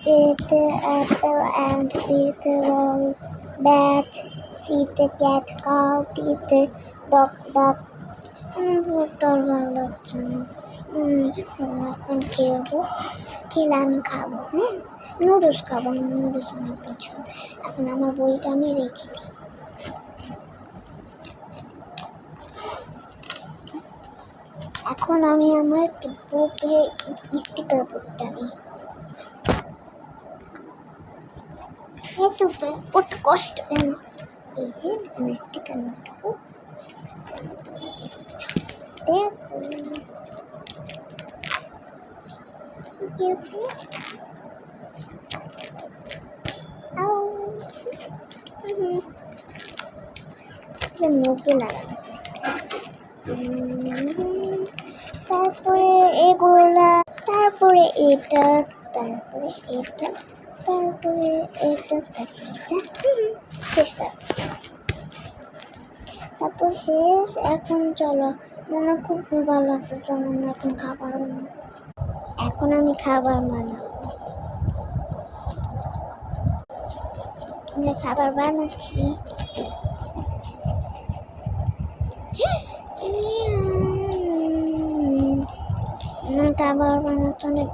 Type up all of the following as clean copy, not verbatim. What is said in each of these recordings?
A the apple and B the ball, bat, C the cat, cow, D the dog, duck. তোর ভালো লাগছে না। এখন খেলবো, খেলে আমি খাবো। হ্যাঁ, নুডলস খাবো, নুডলস অনেক পছন্দ। এখন আমার বইটা আমি রেখে দিই। এখন আমি আমার বুকে স্টিকার বুকটা নিই। কত কষ্ট কেন, এই যে স্টিকার নোটবো মুখে লাগানো, তারপরে এগুলা, তারপরে এটা, তারপরে এটা, তারপরে এটা, তারপর শেষ। এখন চলো, মনে খুব ক্ষুধা লাগছে, চলো আমরা এখন খাবার বানাবো। এখন আমি খাবার বানাবো, খাবার বানাচ্ছি। খাবার বানাতে অনেক,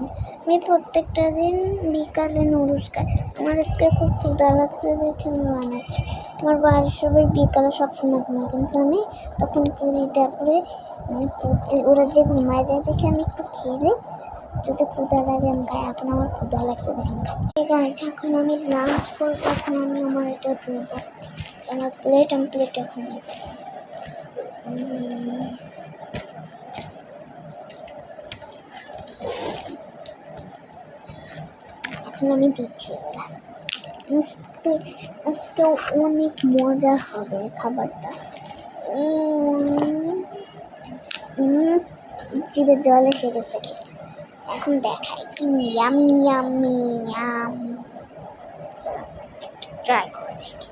আমি প্রত্যেকটা দিন বিকালে নুডলস খাই। আমার আজকে খুব ক্ষুধা লাগছে দেখে আমি বানাচ্ছি। আমার বাড়ির সবাই বিকালে সবসময় ঘুমায়, কিন্তু আমি তখন পুরি, তারপরে মানে ওরা যে ঘুমায় যায় দেখে আমি একটু খেলে যদি ক্ষুধা লাগে আমি খাই। এখন আমার ক্ষুধা লাগছে দেখে আমি খাচ্ছি। এখন আমি লাঞ্চ করবো, এখন আমি আমার এটা ধরবো, আমার প্লেট, আমি প্লেট এখন নেব। এখন আমি দিচ্ছি ওটা। আজকে অনেক মজা হবে খাবারটা। জিভে জল এসে গেছে। এখন দেখাই কি ইয়াম্মি ইয়াম্মি ইয়াম। চলো একটু ট্রাই করে দেখি।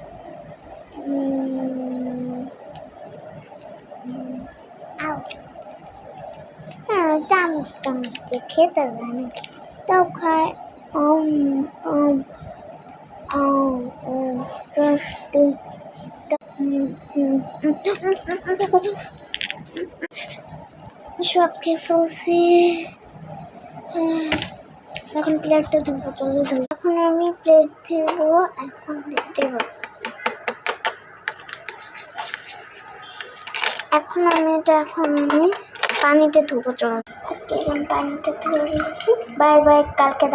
হ্যাঁ, চামচ চামচ দিয়ে খেতে যায় না, তাও খায়। সব খেয়ে ফেলছি। এখন প্লেটটা ধুবো, চলো ধুবো। এখন আমি প্লেট ধুবো, এখন দেখতে পাবো। এখন আমি এটা পানিতে ধুবো, চলো। আজকে পানিতে ধুয়ে দিয়েছি। বাই বাই, কালকে